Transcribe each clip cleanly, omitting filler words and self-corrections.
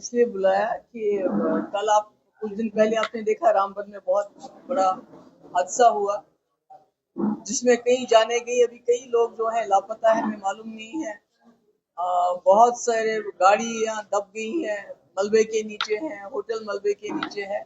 इसलिए बुलाया कि कल आप कुछ दिन पहले आपने देखा रामबन में बहुत बड़ा हादसा हुआ, जिसमें कई जाने गई, अभी कई लोग जो है लापता है, हमें मालूम नहीं है। बहुत सारे गाड़ियां दब गई हैं, मलबे के नीचे हैं, होटल मलबे के नीचे है,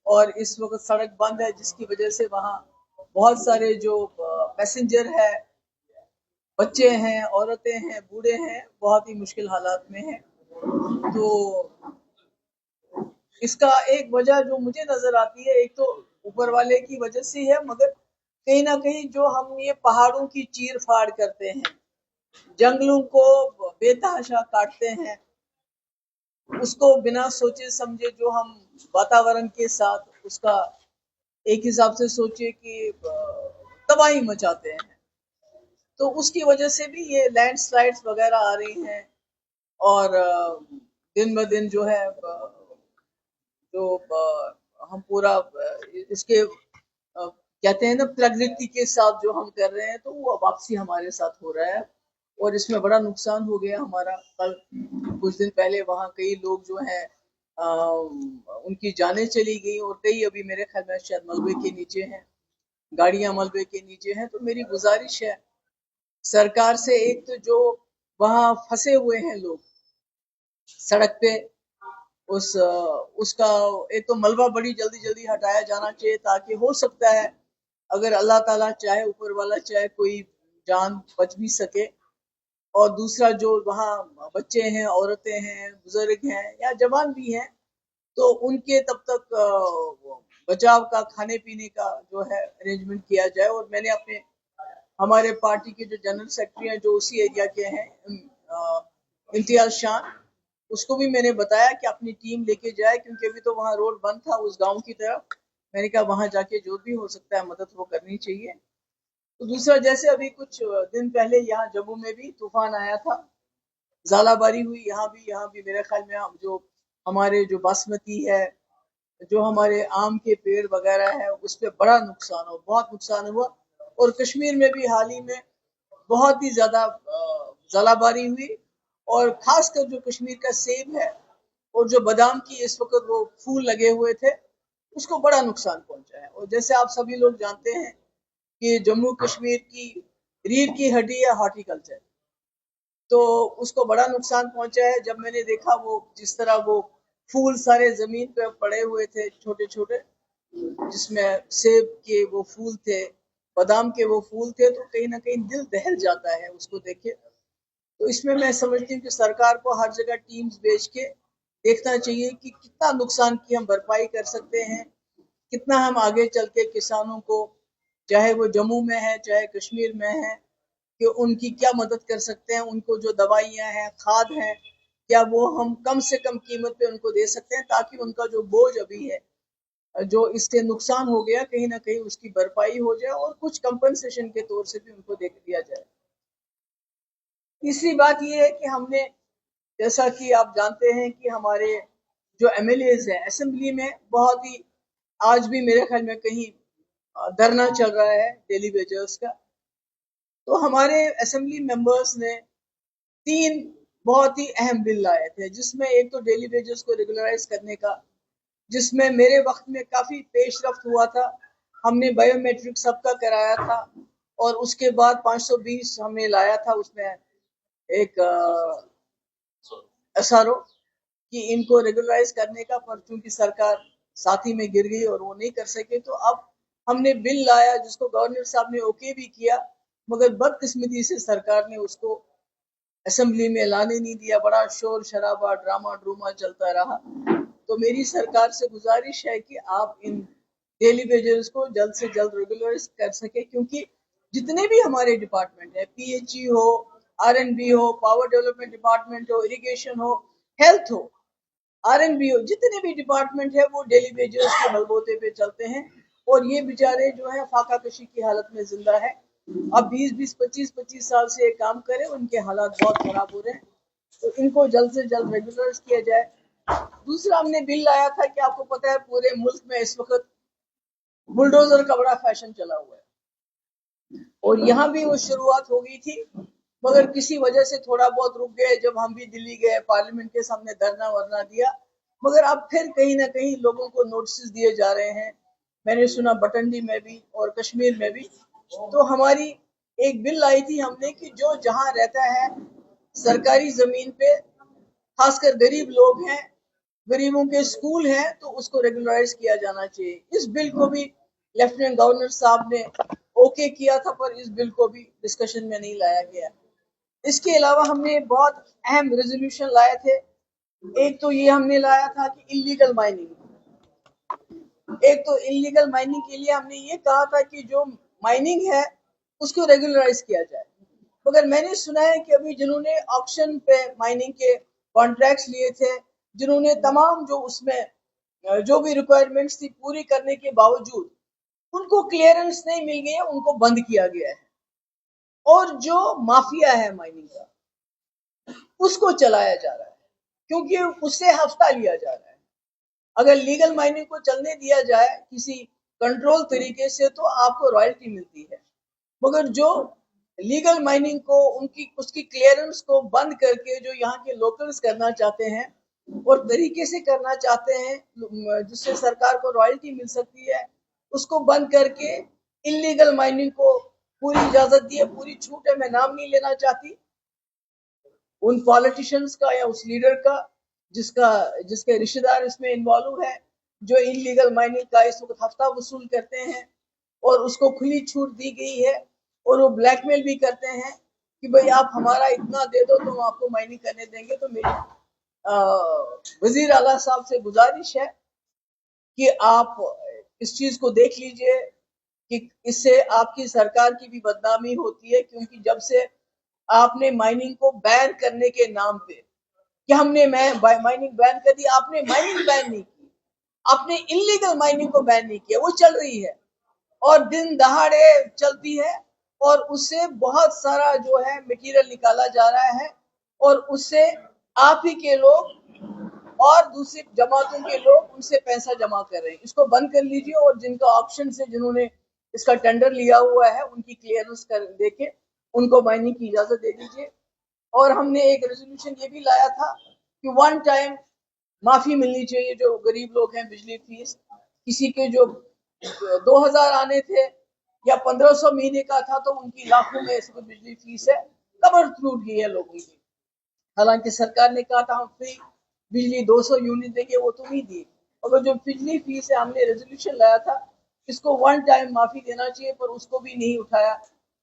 और इस वक्त सड़क बंद है, जिसकी वजह से वहाँ बहुत सारे जो पैसेंजर है, बच्चे हैं, औरतें हैं, बूढ़े हैं, बहुत ही मुश्किल हालात में हैं। तो इसका एक वजह जो मुझे नजर आती है, एक तो ऊपर वाले की वजह से है, मगर कहीं ना कहीं जो हम ये पहाड़ों की चीर फाड़ करते हैं, जंगलों को बेतहाशा काटते हैं, उसको बिना सोचे समझे जो हम वातावरण के साथ उसका एक हिसाब से सोचे कि तबाही मचाते हैं, तो उसकी वजह से भी ये लैंडस्लाइड्स वगैरह आ रही हैं। और दिन ब दिन जो है जो हम पूरा इसके कहते हैं ना, प्रकृति के साथ जो हम कर रहे हैं, तो वो वापसी हमारे साथ हो रहा है, और इसमें बड़ा नुकसान हो गया हमारा। कल कुछ दिन पहले वहाँ कई लोग जो है उनकी जानें चली गई, और कई अभी मेरे ख्याल में शायद मलबे के नीचे हैं, गाड़ियां मलबे के नीचे हैं। तो मेरी गुजारिश है सरकार से, एक तो जो वहाँ फंसे हुए हैं लोग सड़क पे, उसका एक तो मलबा बड़ी जल्दी जल्दी हटाया जाना चाहिए, ताकि हो सकता है अगर अल्लाह ताला चाहे, ऊपर वाला चाहे, कोई जान बच भी सके। और दूसरा जो वहाँ बच्चे हैं, औरतें हैं, बुजुर्ग हैं या जवान भी हैं, तो उनके तब तक बचाव का, खाने पीने का जो है अरेंजमेंट किया जाए। और मैंने अपने हमारे पार्टी के जो जनरल सेक्रेटरी हैं, जो उसी एरिया के हैं, इम्तियाज शान, उसको भी मैंने बताया कि अपनी टीम लेके जाए, क्योंकि अभी तो वहाँ रोड बंद था उस गांव की तरफ। मैंने कहा वहां जाके जो भी हो सकता है मदद वो करनी चाहिए। तो दूसरा, जैसे अभी कुछ दिन पहले यहाँ जम्मू में भी तूफान आया था, झालाबारी हुई, यहाँ भी मेरे ख्याल में जो हमारे जो बासमती है, जो हमारे आम के पेड़ वगैरह है, उस पर बड़ा नुकसान हो, बहुत नुकसान हुआ। और कश्मीर में भी हाल ही में बहुत ही ज्यादा झालाबारी हुई, और खासकर जो कश्मीर का सेब है और जो बादाम की इस वक्त वो फूल लगे हुए थे, उसको बड़ा नुकसान पहुंचा है। और जैसे आप सभी लोग जानते हैं कि जम्मू कश्मीर की रीढ़ की हड्डी है हॉर्टिकल्चर, तो उसको बड़ा नुकसान पहुंचा है। जब मैंने देखा वो जिस तरह वो फूल सारे जमीन पे पड़े हुए थे, छोटे छोटे, जिसमें सेब के वो फूल थे, बादाम के वो फूल थे, तो कहीं ना कहीं दिल दहल जाता है उसको देख के। तो इसमें मैं समझती हूँ कि सरकार को हर जगह टीम्स भेज के देखना चाहिए कि कितना नुकसान की हम भरपाई कर सकते हैं, कितना हम आगे चल के किसानों को, चाहे वो जम्मू में है चाहे कश्मीर में है, कि उनकी क्या मदद कर सकते हैं। उनको जो दवाइयाँ हैं, खाद हैं, क्या वो हम कम से कम कीमत पे उनको दे सकते हैं, ताकि उनका जो बोझ अभी है, जो इससे नुकसान हो गया, कहीं ना कहीं उसकी भरपाई हो जाए, और कुछ कंपनसेशन के तौर से भी उनको दे दिया जाए। तीसरी बात यह है कि हमने, जैसा कि आप जानते हैं कि हमारे जो एमएलएज हैं असेंबली में, बहुत ही आज भी मेरे ख्याल में कहीं धरना चल रहा है डेली वेजर्स का। तो हमारे असेंबली मेंबर्स ने 3 बहुत ही अहम बिल लाए थे, जिसमें एक तो डेली वेजर्स को रेगुलराइज करने का, जिसमें मेरे वक्त में काफी पेशरफ्त हुआ था। हमने बायोमेट्रिक सबका कराया था, और उसके बाद 520 हमने लाया था, उसमें एक एसआरओ कि इनको रेगुलराइज करने का, पर चूंकि सरकार साथ ही में गिर गई और वो नहीं कर सके, तो अब हमने बिल लाया जिसको गवर्नर साहब ने ओके भी किया, मगर बदकिस्मती से सरकार ने उसको असेंबली में लाने नहीं दिया। बड़ा शोर शराबा, ड्रामा ड्रूमा चलता रहा। तो मेरी सरकार से गुजारिश है कि आप इन डेली वेजर्स को जल्द से जल्द रेगुलराइज कर सके, क्योंकि जितने भी हमारे डिपार्टमेंट है, पीएचई हो, आरएनबी हो, पावर डेवलपमेंट डिपार्टमेंट हो, इरिगेशन हो, हेल्थ हो, आरएनबी हो, जितने भी डिपार्टमेंट है वो डेली वेजर्स के बलबूते पे चलते हैं, और ये बेचारे जो है फाका कशी की हालत में जिंदा है। अब 20-20, 25-25 साल से ये काम करे, उनके हालात बहुत खराब हो रहे हैं, तो इनको जल्द से जल्द रेगुलराइज किया जाए। दूसरा हमने बिल लाया था कि आपको पता है पूरे मुल्क में इस वक्त बुलडोजर का बड़ा फैशन चला हुआ है, और यहाँ भी वो शुरुआत हो गई थी, मगर किसी वजह से थोड़ा बहुत रुक गए। जब हम भी दिल्ली गए, पार्लियामेंट के सामने धरना वरना दिया, मगर अब फिर कहीं ना कहीं लोगों को नोटिस दिए जा रहे हैं। मैंने सुना बटंडी में भी और कश्मीर में भी। तो हमारी एक बिल आई थी हमने कि जो जहां रहता है सरकारी जमीन पे, खासकर गरीब लोग हैं, गरीबों के स्कूल हैं, तो उसको रेगुलराइज किया जाना चाहिए। इस बिल को भी लेफ्टिनेंट गवर्नर साहब ने ओके किया था, पर इस बिल को भी डिस्कशन में नहीं लाया गया। इसके अलावा हमने बहुत अहम रेजोल्यूशन लाए थे। एक तो ये हमने लाया था कि इलीगल माइनिंग, एक तो इलीगल माइनिंग के लिए हमने ये कहा था कि जो माइनिंग है उसको रेगुलराइज किया जाए। मगर मैंने सुना है कि अभी जिन्होंने ऑक्शन पे माइनिंग के कॉन्ट्रैक्ट्स लिए थे, जिन्होंने तमाम जो उसमें जो भी रिक्वायरमेंट्स थी पूरी करने के बावजूद उनको क्लियरेंस नहीं मिल गई है, उनको बंद किया गया है। और जो माफिया है माइनिंग का, उसको चलाया जा रहा है, क्योंकि उससे हफ्ता लिया जा रहा है। अगर लीगल माइनिंग को चलने दिया जाए किसी कंट्रोल तरीके से तो आपको रॉयल्टी मिलती है, मगर जो लीगल माइनिंग को उसकी क्लियरेंस को बंद करके जो यहाँ के लोकल्स करना चाहते हैं और तरीके से करना चाहते हैं जिससे सरकार को रॉयल्टी मिल सकती है, उसको बंद करके इलीगल माइनिंग को पूरी इजाजत दी है, पूरी छूट है। मैं नाम नहीं लेना चाहती उन पॉलिटिशियंस का या उस लीडर का जिसके रिश्तेदार इसमें इन्वॉल्व है, जो इलीगल माइनिंग का इस वक्त हफ्ता वसूल करते हैं और उसको खुली छूट दी गई है। और वो ब्लैकमेल भी करते हैं कि भाई आप हमारा इतना दे दो तो हम आपको माइनिंग करने देंगे। तो मेरी वजीर आला साहब से गुजारिश है कि आप इस चीज को देख लीजिए कि इससे आपकी सरकार की भी बदनामी होती है, क्योंकि जब से आपने माइनिंग को बैन करने के नाम पे कि हमने माइनिंग बैन कर दी, आपने माइनिंग बैन नहीं की, आपने इलीगल माइनिंग को बैन नहीं किया। वो चल रही है और दिन दहाड़े चलती है और उससे बहुत सारा जो है मटेरियल निकाला जा रहा है और उससे आप ही के लोग और दूसरी जमातों के लोग उनसे पैसा जमा कर रहे हैं। इसको बंद कर लीजिए और जिनका ऑप्शन से जिन्होंने इसका टेंडर लिया हुआ है उनकी क्लियरेंस कर देके उनको माइनिंग की इजाजत दे दीजिए। और हमने एक रेजोल्यूशन ये भी लाया था कि वन टाइम माफी मिलनी चाहिए जो गरीब लोग हैं। बिजली फीस किसी के जो 2000 आने थे या 1500 महीने का था तो उनकी लाखों में इसको बिजली फीस है, कमर टूट गई है लोगों की। हालांकि सरकार ने कहा था हम फ्री बिजली 200 यूनिट देंगे, वो तो नहीं दी। मगर जो बिजली फीस है हमने रेजोल्यूशन लाया था इसको वन टाइम माफी देना चाहिए, पर उसको भी नहीं उठाया।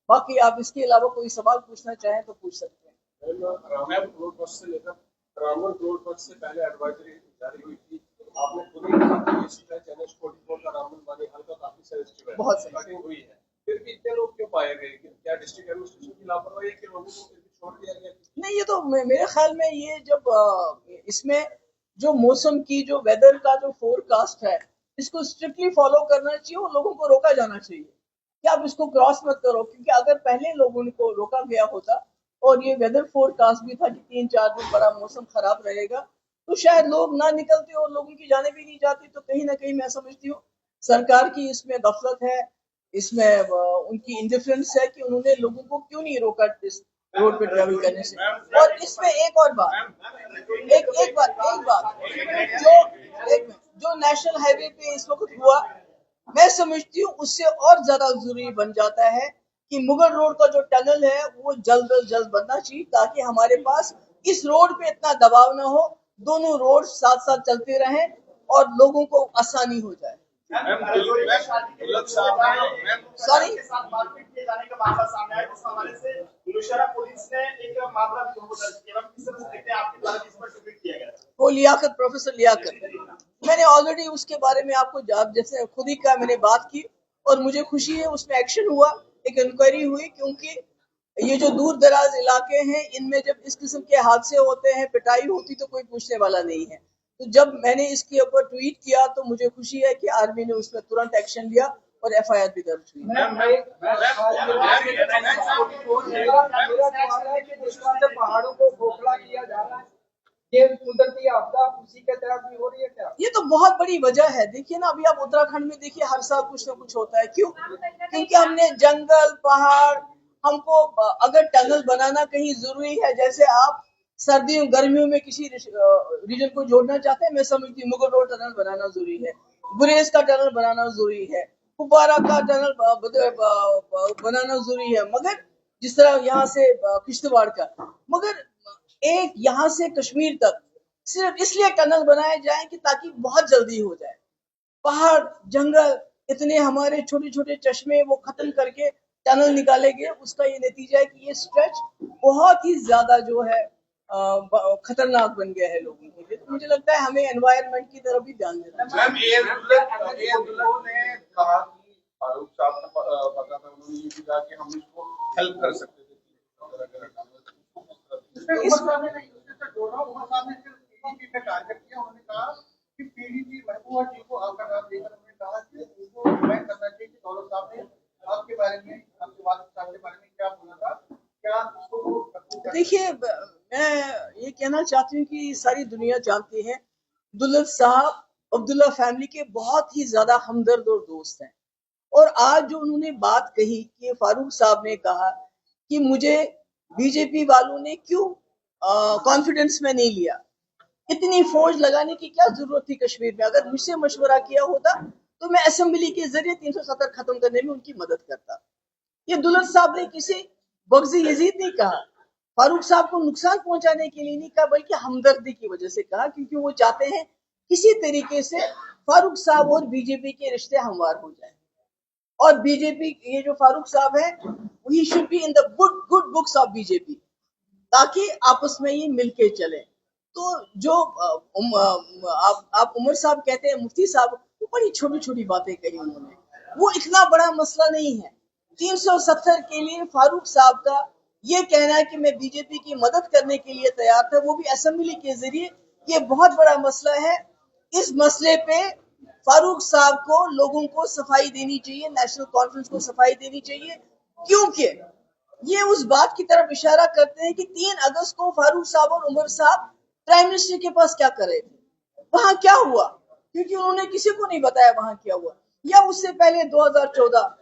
बाकी आप इसके अलावा कोई सवाल पूछना चाहें तो पूछ सकते हैं। से पहले एडवाइजरी जारी हुई थी, आपने खुद ही कहा कि इस स्ट्रेच NH-44 का रामबन वाले हल का काफी सेंसिटिव है, बहुत कटिंग हुई है, फिर भी इतने लोग क्यों पाए गए? क्या डिस्ट्रिक्ट एडमिनिस्ट्रेशन की लापरवाही है कि लोगों को फिर भी छोड़ दिया गया? नहीं, ये तो मेरे ख्याल में ये जब इसमें जो मौसम की जो वेदर का जो फोरकास्ट है इसको स्ट्रिक्टली फॉलो करना चाहिए और लोगों को रोका जाना चाहिए कि आप इसको क्रॉस मत करो। क्योंकि अगर पहले लोगों को रोका गया होता और ये वेदर फोरकास्ट भी था कि 3-4 दिन बड़ा मौसम खराब रहेगा, तो शायद लोग ना निकलते और लोगों की जाने भी नहीं जाती। तो कहीं ना कहीं मैं समझती हूँ सरकार की इसमें गफलत है, इसमें उनकी इंडिफरेंस है कि उन्होंने लोगों को क्यों नहीं रोका इस रोड पे ट्रेवल करने से। और इसमें एक और बात, एक बात जो नेशनल हाईवे पे इस वक्त हुआ, मैं समझती हूँ उससे और ज्यादा जरूरी बन जाता है कि मुगल रोड का जो टनल है वो जल्द अज जल्द बनना चाहिए, ताकि हमारे पास इस रोड पे इतना दबाव ना हो, दोनों रोड साथ साथ चलते रहें और लोगों को आसानी हो जाए। सॉरी, वो लियाकत, प्रोफेसर लियाकत, मैंने ऑलरेडी उसके बारे में आपको जैसे खुद ही का मैंने बात की और मुझे खुशी है उसमें एक्शन हुआ, एक इंक्वायरी हुई। क्योंकि ये जो दूर दराज इलाके हैं इनमें जब इस किस्म के हादसे होते हैं, पिटाई होती तो कोई पूछने वाला नहीं है। तो जब मैंने इसके ऊपर ट्वीट किया तो मुझे खुशी है कि आर्मी ने उसमें तुरंत एक्शन लिया और FIR भी दर्ज हुई। पहाड़ों को खोखला किया जा रहा है, ये कुदरती आपदा उसी के तहत भी हो रही है क्या? ये तो बहुत बड़ी वजह है। देखिए ना, अभी आप उत्तराखंड में देखिए हर साल कुछ ना कुछ होता है। क्यों? क्योंकि हमने जंगल, पहाड़ हमको अगर टनल बनाना कहीं जरूरी है, जैसे आप सर्दियों गर्मियों में किसी रीजन को जोड़ना चाहते हैं, मैं समझती हूँ मुगल रोड टनल बनाना जरूरी है, गुरेज का टनल बनाना जरूरी है, कुपवारा का टनल बनाना जरूरी है, मगर जिस तरह यहाँ से किश्तवाड़ का, मगर एक यहाँ से कश्मीर तक सिर्फ इसलिए टनल बनाए जाए कि ताकि बहुत जल्दी हो जाए। पहाड़ जंगल इतने हमारे छोटे छोटे चश्मे वो खत्म करके टनल निकाले गए, उसका ये नतीजा है कि ये स्ट्रेच बहुत ही ज्यादा जो है खतरनाक बन गया है लोगों के लिए। तो मुझे लगता है हमें एनवायरनमेंट की तरफ भी ध्यान देना चाहिए। मैम एयर दुल्हन ने कहा कि फारूक साहब को पता था, उन्होंने ये भी कहा कि हम इसको हेल्प कर सकते थे। टारगेट किया, उन्होंने कहा कि पीडीपी महबूबा जी को आपका नाम देकर उन्होंने कहा कि उनको रिमाइंड करना चाहिए कि दौलत साहब ने आपके बारे में, आपके वालिद साहब के बारे में क्या बोला था, क्या। देखिए, मैं ये कहना चाहती हूँ कि सारी दुनिया जानती है दुल्हन साहब अब्दुल्ला फैमिली के बहुत ही ज्यादा हमदर्द और दोस्त हैं। और आज जो उन्होंने बात कही कि फारूक साहब ने कहा कि मुझे बीजेपी वालों ने क्यों कॉन्फिडेंस में नहीं लिया, इतनी फौज लगाने की क्या जरूरत थी कश्मीर में, अगर मुझसे मशवरा किया होता तो मैं असेंबली के जरिए 370 खत्म करने में उनकी मदद करता। ये दुल्हन साहब ने किसी बग़ज़ यजीद नहीं कहा, फारूक साहब को नुकसान पहुंचाने के लिए नहीं कहा, बल्कि हमदर्दी की वजह से कहा, क्योंकि वो चाहते हैं किसी तरीके से फारूक साहब और बीजेपी के रिश्ते हमवार हो जाए। और बीजेपी, ये जो फारूक साहब है, he should be in the good books of BJP, ताकि आपस में ये मिलके चले। तो जो आप उमर साहब कहते हैं, मुफ्ती साहब, वो बड़ी छोटी छोटी बातें कही उन्होंने, वो इतना बड़ा मसला नहीं है। 370 के लिए फारूक साहब का ये कहना है कि मैं बीजेपी की मदद करने के लिए तैयार था, वो भी असेंबली के जरिए, ये बहुत बड़ा मसला है। इस मसले पे फारूक साहब को, लोगों को सफाई देनी चाहिए, नेशनल कॉन्फ्रेंस को सफाई देनी चाहिए, क्योंकि ये उस बात की तरफ इशारा करते हैं कि 3 अगस्त को फारूक साहब और उमर साहब प्राइम मिनिस्टर के पास क्या कर रहे थे, वहां क्या हुआ, क्योंकि उन्होंने किसी को नहीं बताया वहां क्या हुआ। या उससे पहले 2014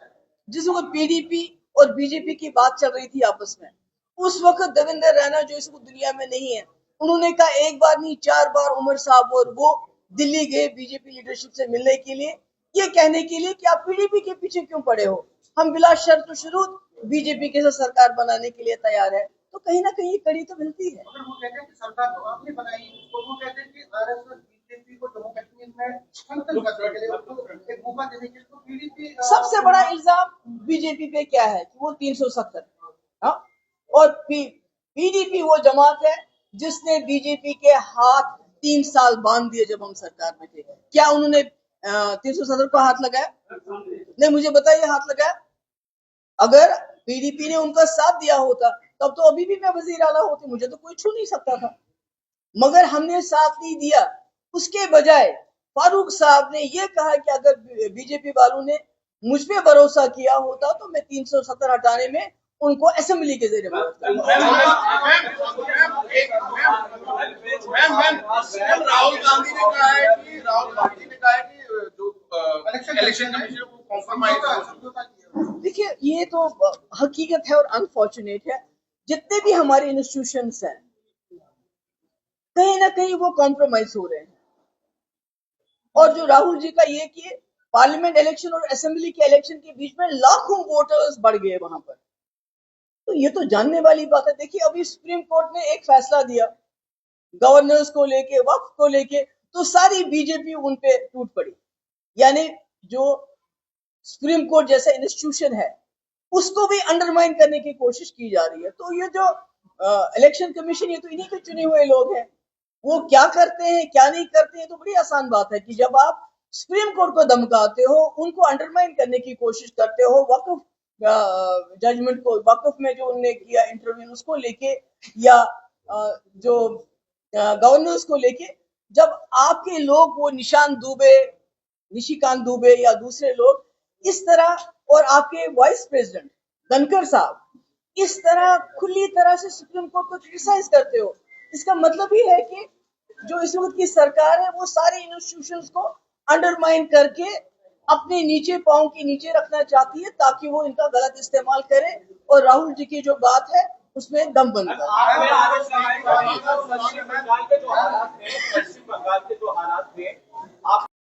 जिस वक्त पीडीपी और बीजेपी की बात चल रही थी आपस में, उस वक्त देवेंद्र रैना जो इस दुनिया में नहीं है, उन्होंने कहा एक बार नहीं 4 बार उमर साहब और वो दिल्ली गए बीजेपी लीडरशिप से मिलने के लिए, ये कहने के लिए कि आप पीडीपी के पीछे क्यों पड़े हो, हम बिला शर्त शुरूत बीजेपी के साथ सरकार बनाने के लिए तैयार है। तो कहीं ना कहीं कड़ी तो मिलती है। अगर वो कहते हैं कि सरकार तो आपने बनाई, तो वो कहते हैं कि आरएसएस बीजेपी को जम्मू कश्मीर में स्ट्रेंथन करने के लिए, उसको एक मौका देने के लिए, तो पीडीपी सबसे बड़ा इल्जाम बीजेपी पे क्या है कि वो 370, हाँ, और पीडीपी वो जमात है जिसने बीजेपी के हाथ 3 साल बांध दिए जब हम सरकार में थे। क्या उन्होंने 370 को हाथ लगाया? नहीं, मुझे बताइए हाथ लगाया? अगर पीडीपी ने उनका साथ दिया होता तब तो अभी भी मैं वजीर आला होती, मुझे तो कोई छू नहीं सकता था, मगर हमने साथ नहीं दिया। उसके बजाय फारूक साहब ने यह कहा कि अगर बीजेपी वालों ने मुझ पे भरोसा किया होता तो मैं 370 हटाने में उनको असेंबली के जरिए मदद करता। राहुल गांधी ने कहा है कि जो इलेक्शन कमीशन को कॉम्प्रोमाइज। देखिए, ये तो हकीकत है और अनफॉर्चुनेट है, जितने भी हमारे इंस्टीट्यूशंस हैं कहीं ना कहीं वो कॉम्प्रोमाइज हो रहे हैं। और जो राहुल जी का ये कि पार्लियामेंट इलेक्शन और असेंबली के इलेक्शन के बीच में लाखों वोटर्स बढ़ गए वहां पर, तो ये तो जानने वाली बात है। देखिए, अभी सुप्रीम कोर्ट ने एक फैसला दिया गवर्नर्स को लेके, वक्फ को लेके, तो सारी बीजेपी उन पे टूट पड़ी। यानी जो सुप्रीम कोर्ट जैसा इंस्टीट्यूशन है उसको भी अंडरमाइन करने की कोशिश की जा रही है। तो ये जो इलेक्शन कमीशन, ये तो इन्हीं के चुने हुए लोग हैं, वो क्या करते हैं क्या नहीं करते हैं तो बड़ी आसान बात है कि जब आप सुप्रीम कोर्ट को धमकाते हो, उनको अंडरमाइन करने की कोशिश करते हो, वक्फ जजमेंट को, वक्फ में जो उन्होंने किया इंटरव्यू उसको लेके, या जो गवर्नर्स को लेके, जब आपके लोग वो निशिकांत दुबे या दूसरे लोग इस तरह, और आपके वाइस प्रेसिडेंट धनखड़ साहब इस तरह खुली तरह से सुप्रीम कोर्ट को क्रिटिसाइज करते हो, इसका मतलब ही है कि जो इस वक्त की सरकार है वो सारे इंस्टीट्यूशंस को अंडरमाइन करके अपने नीचे पाँव के नीचे रखना चाहती है ताकि वो इनका गलत इस्तेमाल करे और राहुल जी की जो बात है उसमें दम बंद करे। पश्चिम बंगाल के जो हालात थे